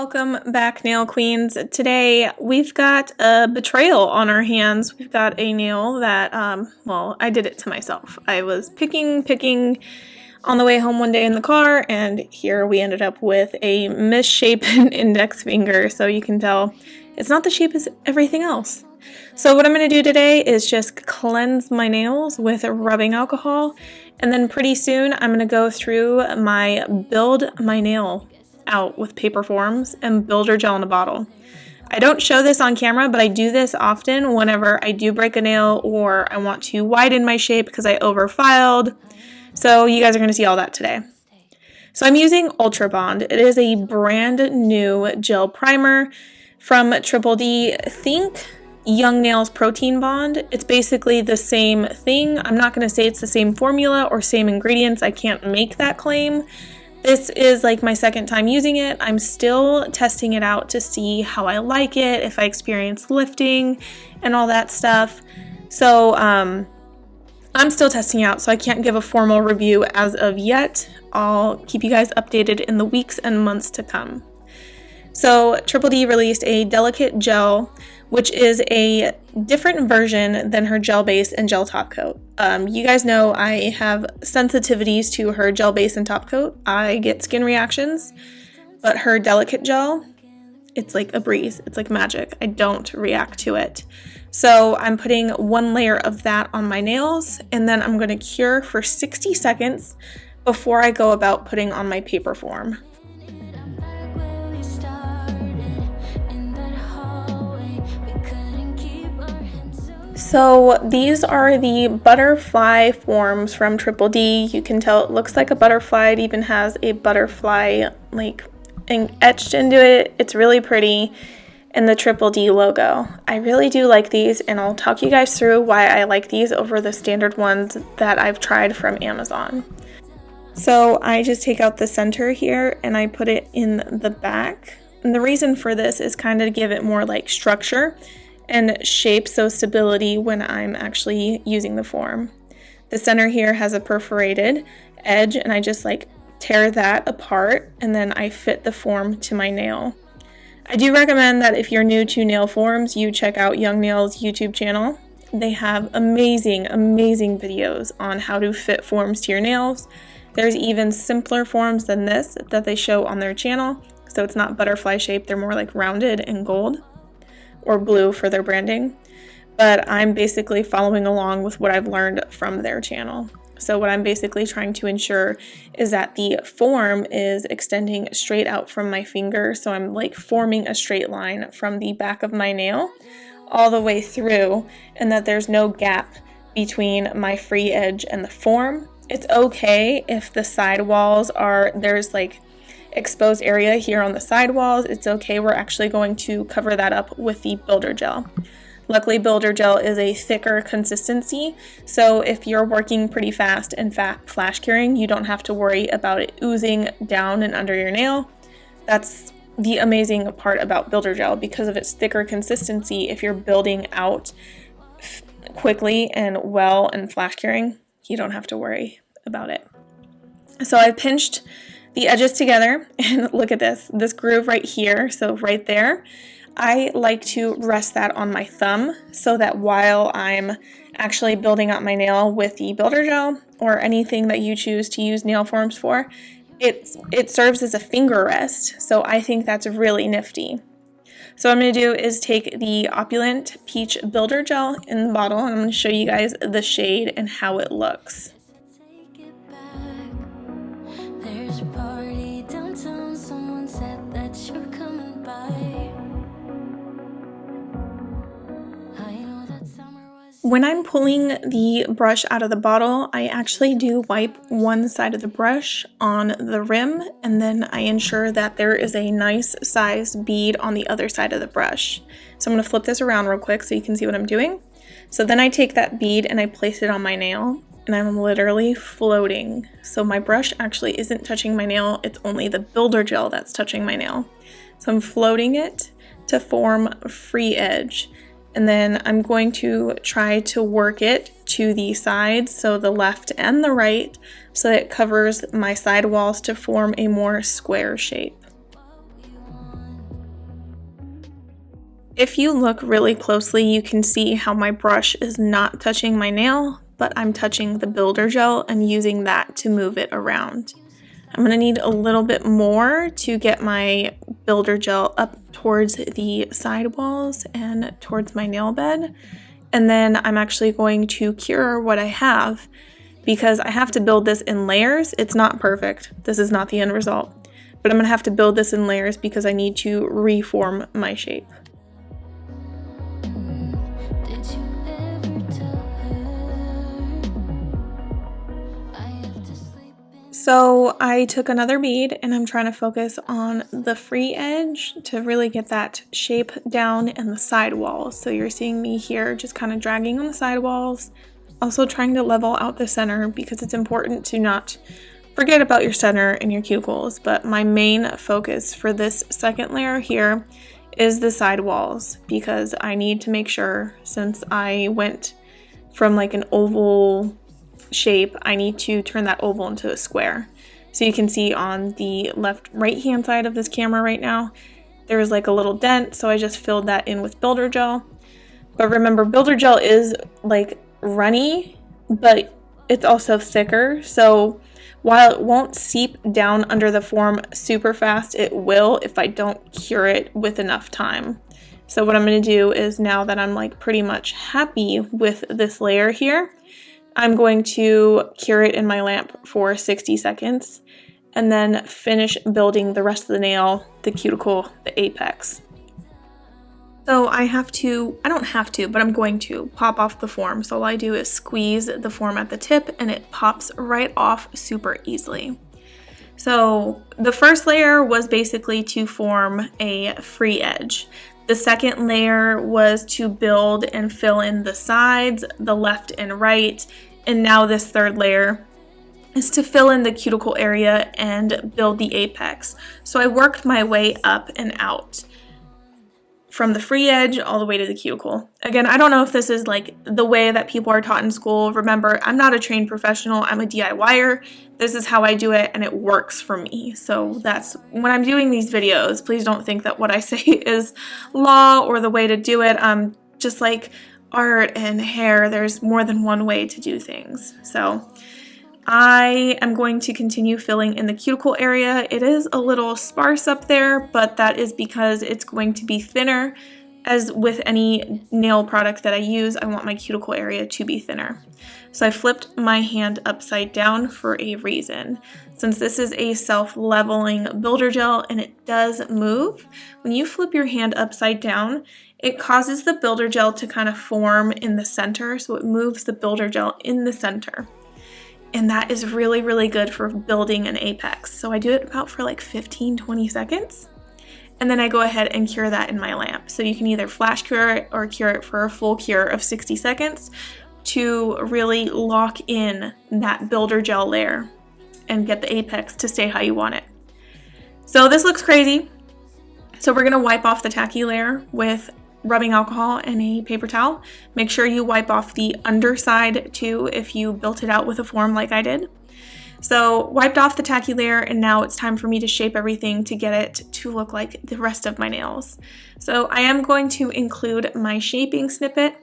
Welcome back, nail queens. Today we've got a betrayal on our hands. We've got a nail that, well, I did it to myself. I was picking on the way home one day in the car, and here we ended up with a misshapen index finger. So you can tell it's not the shape as everything else. So what I'm going to do today is just cleanse my nails with rubbing alcohol, and then pretty soon I'm going to go through my build my nail out with paper forms and builder gel in a bottle. I don't show this on camera, but I do this often whenever I do break a nail or I want to widen my shape because I overfiled. So you guys are going to see all that today. So I'm using Ultra Bond. It is a brand new gel primer from Triple D. Think Young Nails Protein Bond. It's basically the same thing. I'm not going to say it's the same formula or same ingredients. I can't make that claim. This is like my second time using it. I'm still testing it out to see how I like it, if I experience lifting and all that stuff. So I'm still testing out, so I can't give a formal review as of yet. I'll keep you guys updated in the weeks and months to come. So Triple D released a delicate gel, which is a different version than her gel base and gel top coat. You guys know I have sensitivities to her gel base and top coat. I get skin reactions, but her delicate gel, it's like a breeze. It's like magic. I don't react to it. So I'm putting one layer of that on my nails, and then I'm going to cure for 60 seconds before I go about putting on my paper form. So these are the butterfly forms from Triple D. You can tell it looks like a butterfly. It even has a butterfly like etched into it. It's really pretty. And the Triple D logo. I really do like these, and I'll talk you guys through why I like these over the standard ones that I've tried from Amazon. So I just take out the center here and I put it in the back. And the reason for this is kind of to give it more like structure and shape, so stability when I'm actually using the form. The center here has a perforated edge, and I just like tear that apart, and then I fit the form to my nail. I do recommend that if you're new to nail forms, you check out Young Nails YouTube channel. They have amazing videos on how to fit forms to your nails. There's even simpler forms than this that they show on their channel, so it's not butterfly shaped, they're more like rounded and gold or blue for their branding, but I'm basically following along with what I've learned from their channel. So what I'm basically trying to ensure is that the form is extending straight out from my finger, so I'm like forming a straight line from the back of my nail all the way through, and that there's no gap between my free edge and the form. It's okay if the side walls there's like exposed area here on the side walls. It's okay. We're actually going to cover that up with the builder gel. Luckily, builder gel is a thicker consistency, so if you're working pretty fast and flash curing, you don't have to worry about it oozing down and under your nail. That's the amazing part about builder gel. Because of its thicker consistency, if you're building out quickly and well and flash curing, you don't have to worry about it. So I pinched the edges together, and look at this groove right here, so right there. I like to rest that on my thumb so that while I'm actually building out my nail with the builder gel or anything that you choose to use nail forms for, it serves as a finger rest. So I think that's really nifty. So what I'm going to do is take the Opulent Peach Builder Gel in the bottle, and I'm going to show you guys the shade and how it looks. When I'm pulling the brush out of the bottle, I actually do wipe one side of the brush on the rim, and then I ensure that there is a nice sized bead on the other side of the brush. So I'm going to flip this around real quick so you can see what I'm doing. So then I take that bead and I place it on my nail, and I'm literally floating. So my brush actually isn't touching my nail, it's only the builder gel that's touching my nail. So I'm floating it to form a free edge. And then I'm going to try to work it to the sides, so the left and the right, so that it covers my side walls to form a more square shape. If you look really closely, you can see how my brush is not touching my nail, but I'm touching the builder gel and using that to move it around. I'm gonna need a little bit more to get my builder gel up towards the side walls and towards my nail bed. And then I'm actually going to cure what I have because I have to build this in layers. It's not perfect. This is not the end result, but I'm gonna have to build this in layers because I need to reform my shape. So I took another bead and I'm trying to focus on the free edge to really get that shape down in the side walls. So you're seeing me here just kind of dragging on the side walls, also trying to level out the center because it's important to not forget about your center and your cuticles. But my main focus for this second layer here is the side walls because I need to make sure, since I went from like an oval shape, I need to turn that oval into a square. So you can see on the left right hand side of this camera right now, there's like a little dent, so I just filled that in with builder gel. But remember, builder gel is like runny, but it's also thicker, so while it won't seep down under the form super fast, it will if I don't cure it with enough time. So what I'm going to do is, now that I'm like pretty much happy with this layer here, I'm going to cure it in my lamp for 60 seconds and then finish building the rest of the nail, the cuticle, the apex. So I don't have to, but I'm going to pop off the form. So all I do is squeeze the form at the tip and it pops right off super easily. So the first layer was basically to form a free edge. The second layer was to build and fill in the sides, the left and right, and now this third layer is to fill in the cuticle area and build the apex. So I worked my way up and out from the free edge all the way to the cuticle. Again, I don't know if this is like the way that people are taught in school. Remember, I'm not a trained professional, I'm a DIYer. This is how I do it and it works for me. So that's, when I'm doing these videos, please don't think that what I say is law or the way to do it. Just like art and hair, there's more than one way to do things. So I am going to continue filling in the cuticle area. It is a little sparse up there, but that is because it's going to be thinner. As with any nail product that I use, I want my cuticle area to be thinner. So I flipped my hand upside down for a reason. Since this is a self-leveling builder gel and it does move, when you flip your hand upside down, it causes the builder gel to kind of form in the center, so it moves the builder gel in the center. And that is really, really good for building an apex. So I do it about for like 15-20 seconds. And then I go ahead and cure that in my lamp. So you can either flash cure it or cure it for a full cure of 60 seconds to really lock in that builder gel layer and get the apex to stay how you want it. So this looks crazy. So we're gonna wipe off the tacky layer with rubbing alcohol and a paper towel. Make sure you wipe off the underside too if you built it out with a form like I did. So wiped off the tacky layer, and now it's time for me to shape everything to get it to look like the rest of my nails. So I am going to include my shaping snippet.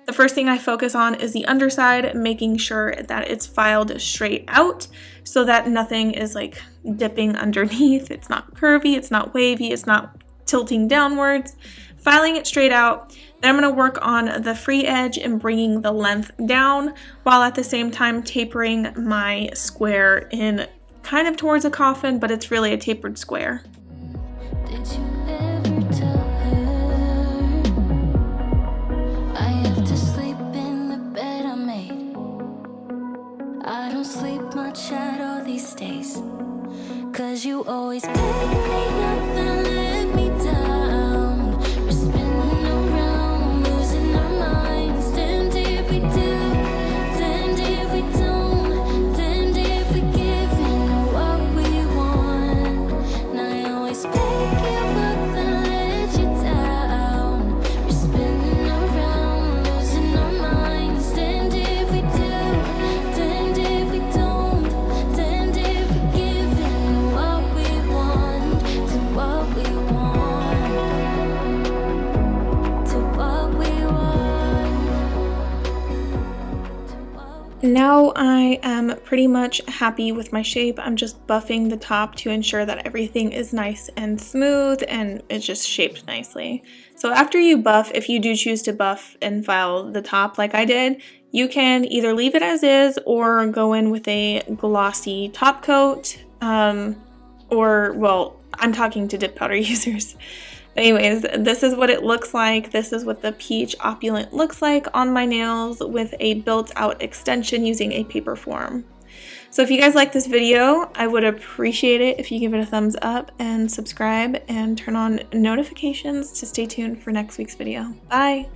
The first thing I focus on is the underside, making sure that it's filed straight out so that nothing is like dipping underneath. It's not curvy, it's not wavy, it's not tilting downwards. Filing it straight out. Then I'm going to work on the free edge and bringing the length down while at the same time tapering my square in kind of towards a coffin, but it's really a tapered square. Did you ever tell her I have to sleep in the bed I made? I don't sleep much at all these days, 'cause you always pick me up and let me down. To now I am pretty much happy with my shape. I'm just buffing the top to ensure that everything is nice and smooth and it's just shaped nicely. So after you buff, if you do choose to buff and file the top like I did, you can either leave it as is or go in with a glossy top coat, or, well, I'm talking to dip powder users. Anyways, this is what it looks like. This is what the peach opulent looks like on my nails with a built-out extension using a paper form. So if you guys like this video, I would appreciate it if you give it a thumbs up and subscribe and turn on notifications to stay tuned for next week's video. Bye!